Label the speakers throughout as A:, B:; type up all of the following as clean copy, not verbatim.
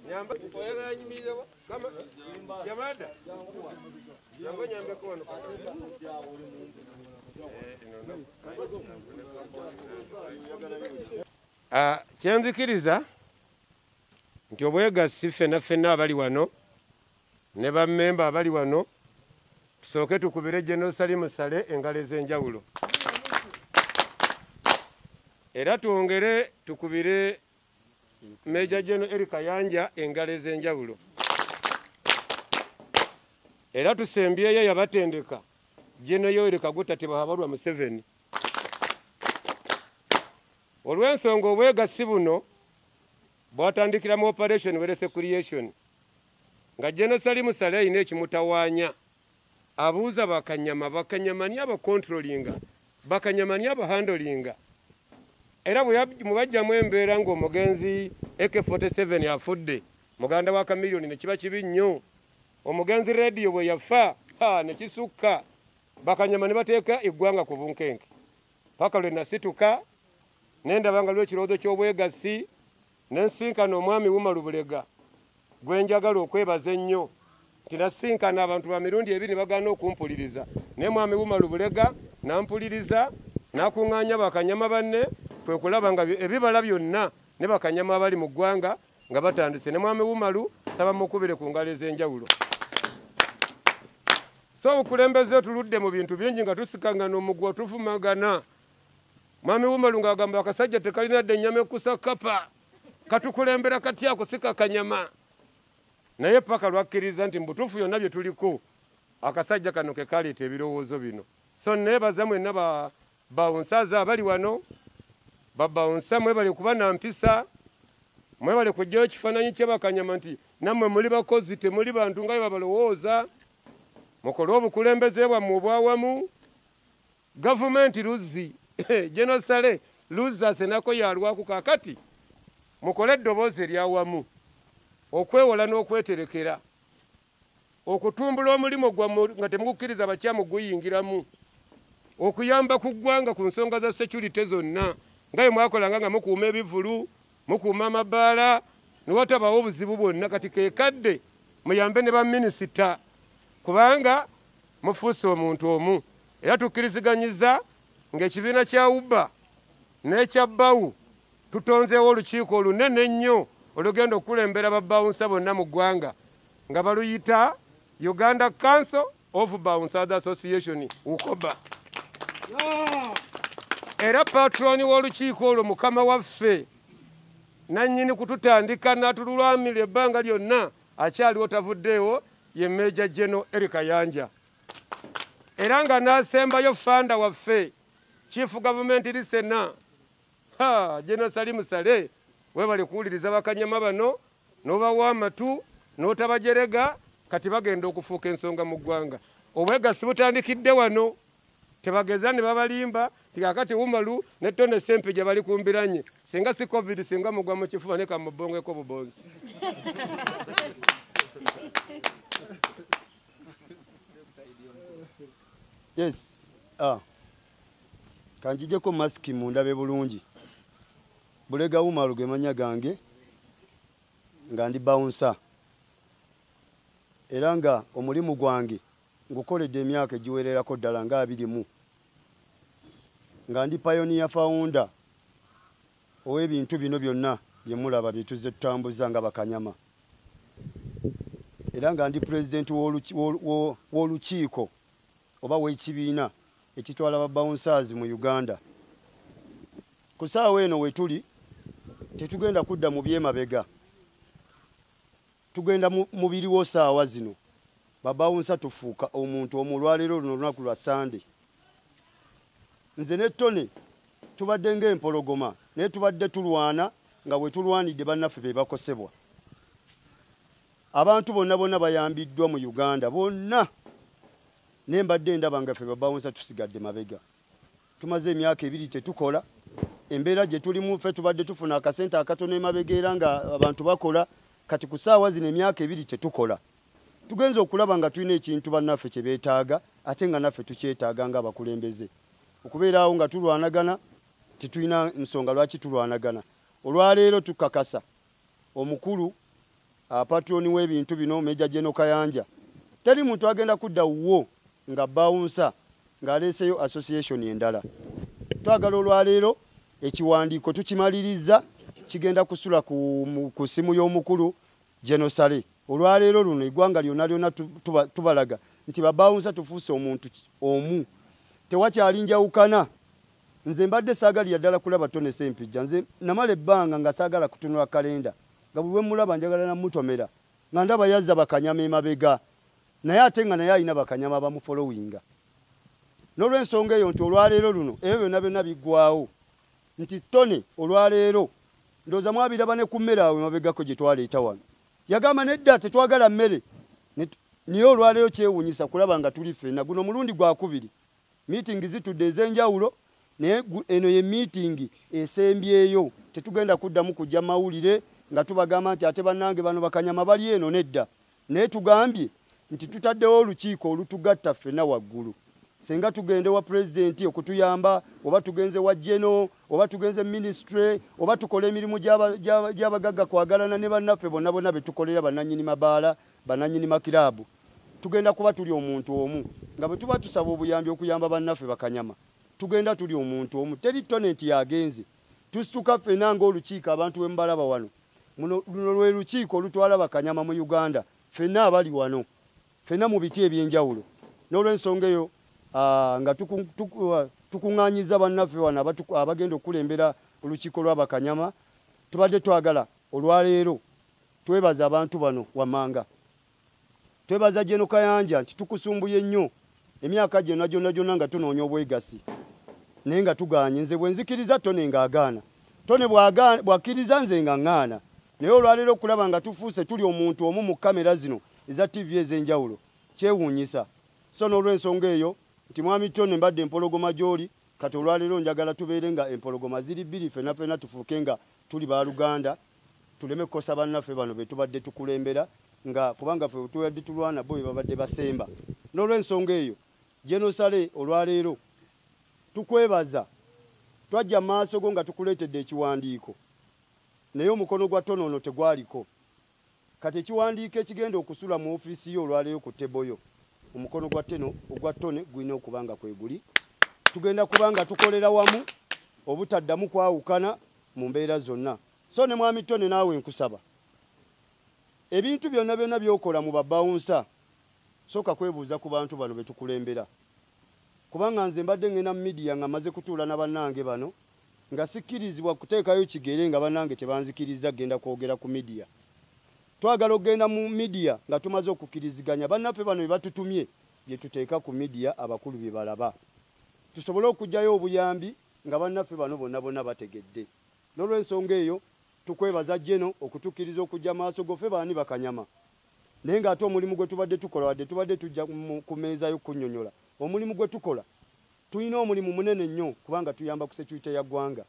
A: Nyamba koyera nyimire kama jamada. Yango nyambe kono. Kyenzikiriza nti obwegassi ffenna abali wano ne bammemba abali wano tusooke tukubire General Salim Saleh engalo ez'enjawulo. Era twongere tukubire Major General Eric Kayanja engalo ez'enjawulo. Era tusembyeyo yabatendeka General Yoweri Kaguta Tibahabalwa Museveni. Olw'ensonga obwegassi buno bwatandikira mu operation Werese Creation nga General Salim Saleh ayina ekimutawaanya abuuza bakanyamani abakontrolinga bakanyamani abahandolinga. Era mubajjamu embeera ng'omugenzi AK47 yafudde muganda wa Kamiliyoni ne kiba kibi nnyo. Omugenzi radio bwe yafa ne kisukka bakanyama ne bateeka eggwanga ku bunkenke paka lwe nasituka nendaba nga lw'ekirowoozo ky'obwegassi nensinkana omwami Wumalu Bulega gwe njagala okwebaza ennyo nti nasinkana abantu ba mirundi ebiri ne bagaana okumpuliriza naye mwami Wumalu Bulega nampuliriza nakuŋŋaanya bakanyama banne kwe kulaba nga ebibala byonna ne bakanyama abali mu ggwanga nga batandise ne mwami Wumalu saba mukubire ku ngalo ez'enjawulo. So obukulembeze tuludde mu bintu bingi nga tusikangana omugwa tufumagana. Mwami Wumalu ng'agamba akasajja tekalina dde ennyama ekusa kapa katukulembera kati ako sika kanyama. Naye paka lwakkiriza nti mbutuufu yonna bye tuliko akasajja kano ke kaleeta ebirowoozo bino. So neebaza mwenna bawunsaza abali wano babawunsa mwebale kuba na mpisa mwebale kujjayo ekifaananyi ky'abakanyama nti nammwe muli bakozi temuli bantu nga bwe babalowooza. Mukole obukulembeze bwammwe obwawamu. Gavumenti luzzi General Saleh luzza asenako yalwaku kaakati mukole eddoboozi eryawamu okwewola n'okweterekera okutumbula omulimu gwammwe nga temugukkiriza bakyamu guyingiramu okuyamba ku ggwanga ku nsonga za security zonna nga bwe mwakolanga nga mukuuma ebivulu mukuuma amabaala ne watabawo obuzibu bwonna kati keekadde muyambe ne baminisita kubanga mufuuse omuntu omu. Era tukkiriziganyiza ng'ekibiina kya UBA n'ekya BAU tutonzeewo olukiiko olunene ennyo olugenda okukulembera babbawunsa bonna mu ggwanga nga baluyita Uganda Council of Bawunsers Association UCOBA. Era patroni w'olukiiko olwo mukama waffe nannyini kututandika n'atululwamira ebbanga lyonna akyaliwo tavuddeewo ye Major General Eric Kayanja. Era nga n'asembayo fanda waffe Chief Government Listener General Salim Saleh webale kuwuliriza bakanyama bano n'obawa amatu n'otabajerega kati bagenda okufuuka ensonga mu ggwanga. Obwegassi butandikidde wano tebageza ne babalimba tikakati Wumalu ne Tone Sempejja bali kumbiranye singa si COVID singa mugwa mu kifuba ne kamubongeko bubonzi.
B: Yes. Kanjijeko masiki mundabe bulungi. Bulega Wumalu ge manya gange nga ndi bouncer. Era nga omulimu gwange ngukoledde emyaka egiwererako ddala nga 20 nga ndi pioneer founder ow'ebintu bino byonna bye mulaba bye tuzze tutambuza nga bakanyama. Era nga ndi president w'olukiiko oba w'ekibiina ekitwala ba bouncers mu Uganda. Ku ssaawa eno we tuli tetugenda kudda mu byemabega. Tugenda mubiriwo ssaawa zino babouncer tufuuka omuntu omulwaliro luno lunaku lwa Sunday. Nze ne Tone tubadde ng'empologoma naye tubadde tulwana nga bwe tulwanidde bannaffe be bakosebwa. Abantu bonna bayambiddwa mu Uganda bonna. Nembadde ndaba nga ffe babouncer tusigadde mabega. Tumaze emyaka 2 tetukola. Embeera gye tulimu ffe tubadde tufuna akasente akatono emabega era nga abantu bakola kati ku ssaawa zino emyaka 2 tetukola. Tugenza okulaba nga tulina ekintu bannaffe kye beetaaga ate nga naffe tukyetaaga nga abakulembeze. Okubeeraawo nga tulwanagana tetulina nsonga lwaki tulwanagana. Olwaleero tukakasa omukulu patroni w'ebintu bino Meja General Kayanja teri muntu agenda kudda wo nga bouncer ng'aleeseyo association endala. Twagala olwaleero ekiwandiiko tukimaliriza kigenda kusula ku simu y'omukulu General Sale. Olwaleero luno eggwanga lyonna tubalaga nti babawunsa tufuuse omuntu omu. Tewakyali njawukana. Nze mbadde saagalira ddala kulaba Tone Ssempijja. Nze namala ebbanga nga saagala kutunula kalenda. Nga buli we mulaba njagala namutomera. Nga ndaba yazza bakanyama emabega. Naye ate nga naye alina bakanyama bamufolowinga. N'olw'ensonga eyo nti olwaleero luno ebyo byonna biggwawo. Nti Tone olwaleero ndowooza mwabiraba ne ku mmere awo emabegako gye twaleeta wano. Yagamba nedda tetwagala mmere. Niye olwaleero kyewuunyisa kulaba nga tuli ffenna. Guno mulundi gwakubiri. Meeting zitudde ez'enjawulo naye eno ye meeting esembyeyo. Tetugenda kuddamu kujja mawulire nga tubagamba nti ate bannange bano bakanyama bali eno nedda. Naye tugambye nti tutaddewo olukiiko olutugatta ffenna waggulu. Senga tugende wa president okutuyamba oba tugenze wa general oba tugenze ministry oba tukole emirimu gy'abagagga kwagalana ne bannaffe bonna betukolera bannannyini mabaala bannannyini makirabu. Tugenda kuba tuli omuntu omu nga bwe tuba tusaba obuyambi okuyamba bannaffe bakanyama. Tugenda tuli omuntu omu. Teri Tone yagenze. Tusituka ffenna ng'olukiiko abantu bwe mbalaba wano. Luno lwe lukiiko olutwala bakanyama mu Uganda. Ffenna abali wano. Ffenna mu biti eby'enjawulo. N'olw'ensonga eyo nga tukuŋŋaanyiza bannaffe wano abagenda okulembera olukiiko lw'abakanyama. Tubadde twagala olwaleero twebaza abantu bano wammanga. Twebaza General Kayanja nti tukusumbuye nnyo emyaka gyonna nga tunoonya obwegasi. Naye nga tugaanye nze bwe nzikiriza Tone ng'agaana. Tone bw'akkiriza nze nga ŋŋaana. Naye olwaleero okulaba nga tufuuse tuli omuntu omu mu kamera zino eza TV ez'enjawulo kyewuunyisa. So n'olw'ensonga eyo nti mwami Tone mbadde empologoma gy'oli kati olwaleero njagala tubeere nga empologoma ziri bbiri ffenna tufuuke nga tuli baaluganda tuleme kukosa bannaffe bano be tubadde tukulembera nga kubanga ffe tubadde tulwana bo be babadde basemba. N'olw'ensonga eyo General Sale olwaleero tukwebaza twajja maaso go nga tukuleetedde ekiwandiiko naye omukono gwa Tone ono tegwaliko. Kati ekiwandiiko ekigenda okusula mu ofiisi yo olwaleero ku teboyo omukono gwa Tone gulina okubanga kwe guli. Tugenda kubanga tukolera wamu obutaddamu kwawukana mu mbeera zonna. So ne mwami Tone naawe nkusaba ebintu byonna by'okola mu babawunsa sooka kwebuuza ku bantu bano betukulembera. Kubanga nze mbadde ngenda mu media nga maze kutuula na bannange bano nga sikkirizibwa kuteekayo kigere nga bannange tebanzikiriza genda kwogera ku media. Twagala okugenda mu media nga tumaze okukkiriziganya bannaffe bano bye batutumye bye tuteeka ku media abakulu bye balaba. Tusobole okugyayo obuyambi nga bannaffe bano bonna bategedde. N'olw'ensonga eyo tukwebaza Jeno okutukkiriza okujja maaso go ffe baani bakanyama. Naye ng'ate omulimu gwe tubadde tukola wadde tubadde tujja ku meeza y'okunnyonnyola. Omulimu gwe tukola tulina omulimu munene nnyo kubanga tuyamba ku security ya ggwanga.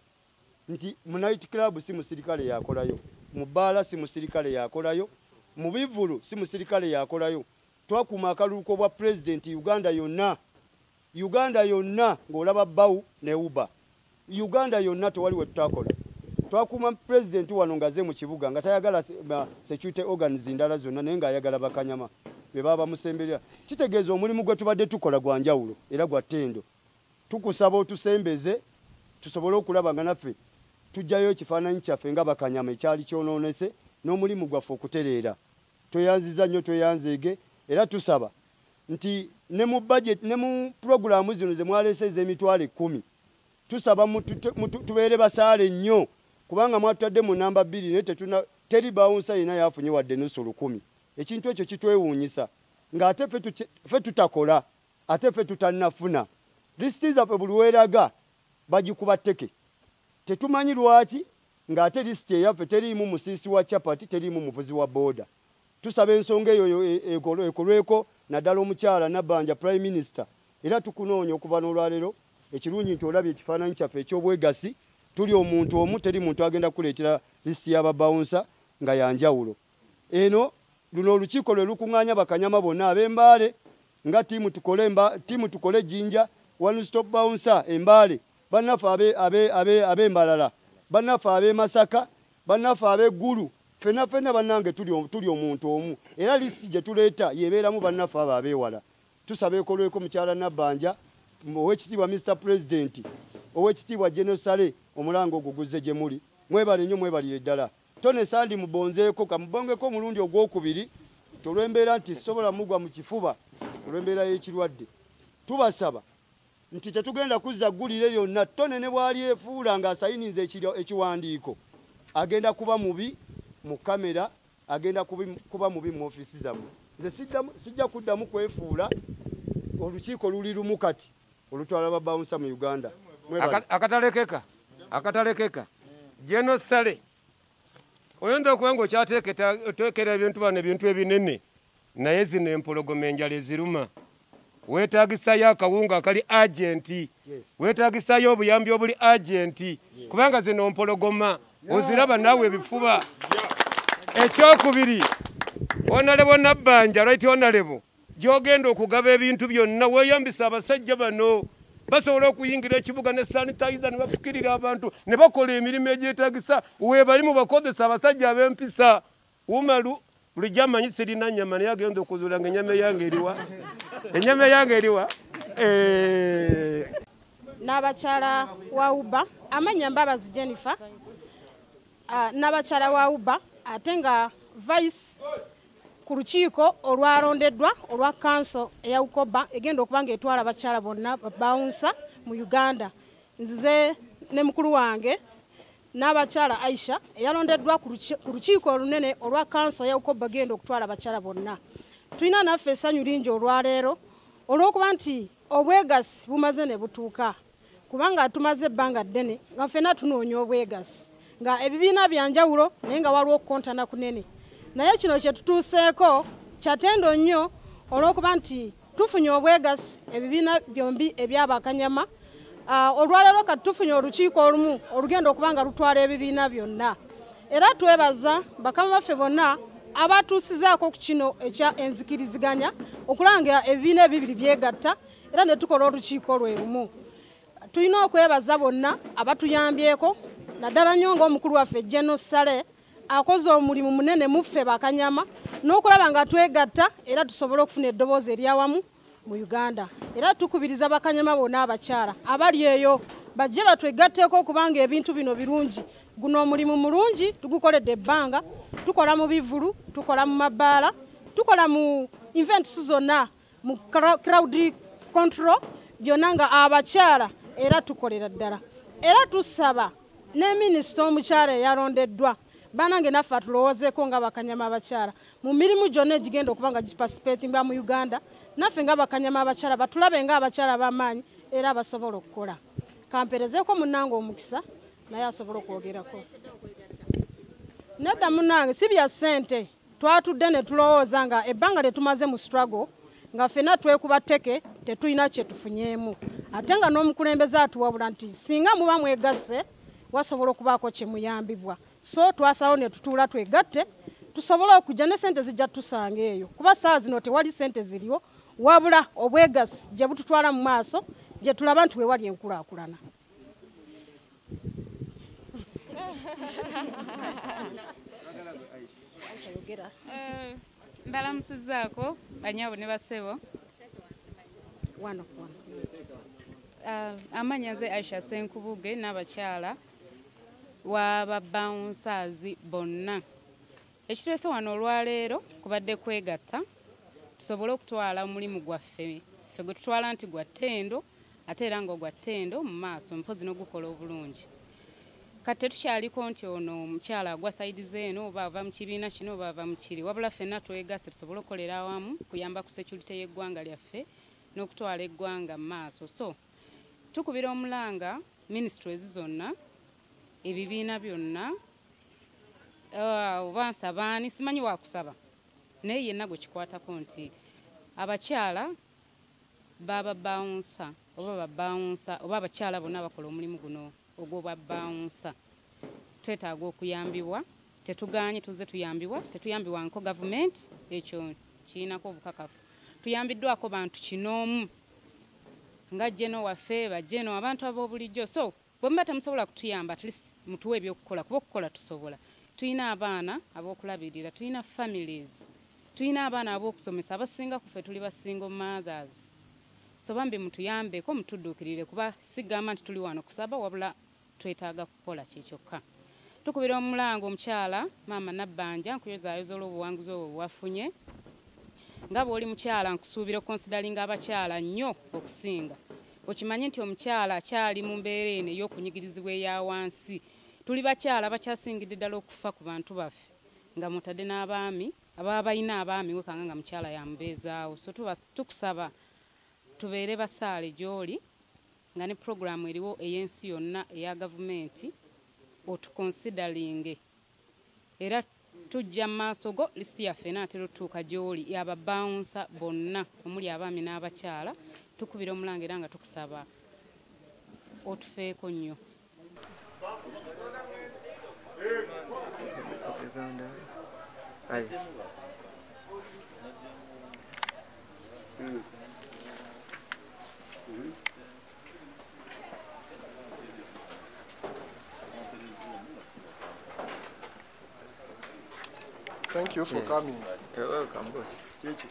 B: Nti mu night club si musirikale yakolayo, mu bbaala si musirikale yakolayo, mu bivulu si musirikale yakolayo. Twakuuma akaluluko bwa president Uganda yonna ng'olaba Bawu ne Uba. Uganda yonna tewali we tutakola. Twakuuma president wano ngaze mu kibuga nga tayagala security organs ndala zonna naye ng'ayagala bakanyama be baba musemberera. Kitegeeza omulimu gwe tubadde tukola gwa njawulo era gwa ttendo. Tukusaba otusembeze tusobole okulaba nga naffe tujjayo ekifaananyi kyaffe nga bakanyama ekyali kyonoonese n'omulimu gwaffe okutereera. Tweyanziza nnyo tweyanzeege era tusaba nti ne mu budget ne mu programu zino ze mwaleese ez'emitwalo 10 tusaba tubeere basaale nnyo kubanga mwatudde mu namba 2 naye teri bawunsa yina yafunye wadde nusu 10. Ekintu ekyo kitwewuunyisa ng'ate ffe tutakola ate ffe tutannafuna. Lisiti zaffe buli weeraga bagikuba tteke. Tetumanyi lwaki ng'ate lisiti eyaffe teriimu musiisi wa capati teriimu muvuzi wa booda. Tusaba ensonga eyo ekolweko naddala omukyala Nabbanja Prime Minister era tukunoonya okuva n'olwaleero ekirungi nti olabye ekifaananyi kyaffe eky'obwegasi tuli omuntu omu teri muntu agenda kuleetera lisiti y'ababawunsa nga yanjawulo. Eno luno olukiiko lwe lukuŋŋaanya bakanyama bonna ab'Embaale nga tiimu tukole Jinja One Stop Bouncer Embaale bannaffe ab'Embalala bannaffe ab'e Masaka bannaffe ab'Eggulu fena bannange tuli omuntu omu era lisi gye tuleeta yebeeramu bannaffe abo abeewala tusaba ekolweko mukyala Nabbanja ow'ekitiibwa Mr President ow'ekitiibwa General Sale omulango ogwo guzze gye muli mwebale nnyo mwebalire ddala Tone Sandi mubonzeeko kamubongeko omulundi ogwokubiri tolwembeera nti sobola mugwa mu kifuba olwembeera y'ekirwadde tubasaba nti tetugenda kuzza ggulire lyonna Tone ne bwali efuula ng'asayininze ekiwandiiko agenda kuba mubi mu kamera agenda kuba mubi mu ofiisi zammwe nze sijja kuddamu kwefuula olukiiko luli lumu kati olutwala babawunsa mu Uganda
A: akatalekeka General Sale oyinza okuba ng'okyateekera ebintu bano ebintu ebinene naye zino empologoma enjala eziruma weetaagisayo akawunga akali agenti weetaagisayo obuyambi obuli agenti kubanga zino mpologoma oziraba naawe ebifuba ekyokubiri Honorable Nabbanja right honorable gy'ogenda okugaba ebintu byonna weeyambisa abasajja bano basobola okuyingira ekibuga ne sanitizer ne bafukirira abantu ne bakola emirimu egyetaagisa weebali mu bakozesa abasajja ab'empisa Umaru bulijjo amanyi sirina nnyama naye agenda okuzuula nga ennyama eyange eriwa
C: n'abakyala wa Uba amanya Mbabazi Jennifer n'abakyala wa Uba ate nga vice ku lukiiko olwalondeddwa olwa kanso eya Ukoba egenda okuba ng'etwala abakyala bonna bawunsa mu Uganda nzize ne mukulu wange n'abakyala Aisha eyalondeddwa ku lukiiko olunene olwa kanso eya Ukoba genda okutwala abakyala bonna tulina naffe essanyu lingi olwaleero olw'okuba nti obwegasi bumaze ne butuuka kubanga tumaze ebbanga ddene nga ffenna tunoonya obwegasi nga ebibiina byanjawulo naye nga waliwo okukontana kunene naye kino kye tutuuseeko kyatendo nnyo olw'okuba nti tufunye obwegasi ebibiina byombi ebyabakanyama olwaleero kati tufunye olukiiko olumu olugenda okuba nga lutwala ebibiina byonna era twebaza bakama baffe bonna abatuusizaako ku kino ekya enzikiriziganya okulanga ebibiina ebibiri byegatta era ne tukola olukiiko lwe lumu tulina okwebaza bonna abatuyambyeko naddala nnyo ng'omukulu waffe General Sale akoze omulimu munene muffe bakanyama n'okulaba nga twegatta era tusobole okufuna eddoboozi eryawamu mu Uganda era tukubiriza bakanyama bonna abakyala abali eyo bajje batwegatteeko okubanga ebintu bino birungi guno omulimu mulungi tugukoledde ebbanga tukola mu bivulu tukola mu mabaala tukola mu events zonna mu crowd control byonna nga abakyala era tukolera ddala era tusaba ne minisita omukyala eyalondeddwa banange naffe atulowoozeeko nga bakanyama abakyala mu mirimu gyonna egigenda okuba nga gipasipeetinga mu Uganda naffe nga bakanyama abakyala batulabe nga abakyala b'amaanyi era abasobola okukola kamperezeeko munnange omukisa naye asobola okwogerako nedda munnange si bya ssente twatudde ne tulowooza nga ebbanga lyetumaze mu struggle nga ffenna twekuba tteke tetulina kye tufunyeemu ate nga n'omukulembeze atuwabula nti singa muba mwegasse wasobola okubaako kye muyambibwa so twasalawo ne tutuula twegatte tusobole okujja ne ssente zijja tusanga eyo kuba saa zino tewali ssente ziriwo wabula obwegasi gye bututwala mu maaso gye tulaba nti weewali enkulaakulana
D: mbalamusizaako banyaabo ne basebo amanya nze Aisha Senkubuge n'abakyala w'ababawunsaazi bonna ekituleese wano olwaleero kubadde kwegatta tusobole okutwala omulimu gwaffe ffe gwe tutwala nti gwa ttendo ate era nga ogwa ttendo mu maaso mpozi n'ogukola obulungi kati tetukyaliko nti ono omukyala agwa sayidi zeeno oba ava mu kibiina kino oba ava mu kiri wabula ffenna twegasse tusobole okukolera awamu kuyamba ku security y'eggwanga lyaffe n'okutwala eggwanga mu maaso so tukubira omulanga ministries zonna ebibiina byonna oba nsabaani simanyi wakusaba naye yenna gwe kikwatako nti abakyala bababawunsa oba abakyala bonna bakola omulimu guno ogw'obwabawunsa twetaaga okuyambibwa tetuganye tuze tuyambibwa tetuyambibwanko gavumenti ekyo kirinako obukakafu tuyambiddwako bantu kinoomu nga jeno waffe bajeno abantu ab'obulijjo so bwe muba temusobola kutuyamba at least mutuwe ebyokukola kuba okukola tusobola tulina abaana ab'okulabirira, tulina families, tulina abaana ab'okusomesa abasinga ku ffe tuli ba single mothers. So bambi mutuyambeko mutudduukirire kuba sigamba nti tuli wano kusaba wabula twetaaga kukola kyekyoka. Tukubira omulango omukyala maama Nabbanja nkuyozaayoza olw'obuwanguzi obwo bwafunye. Nga bw'oli mukyala nkusuubira okonsidalinga abakyala nnyo okusinga. Okimanye nti omukyala akyali mu mbeera eno ey'okunyigirizibwa eya wansi. Tuli bakyala bakyasingidde ddala okufa ku bantu baffe nga mutadde n'abaami ababa balina abaami wekanga nga mukyala yamubeezaawo. So tukusaba tubeere basaale gy'oli nga ne puroguramu eriwo ey'ensi yonna eya gavumenti otukonsidalinge. Era tujja mu maaso go lisiti yaffe naatera otutuuka gy'oli y'ababawunsa bonna omuli abaami n'abakyala. Tukubira omulango era nga tukusaba otufeeko nnyo.
E: Thank you for coming.
F: You're welcome, boss.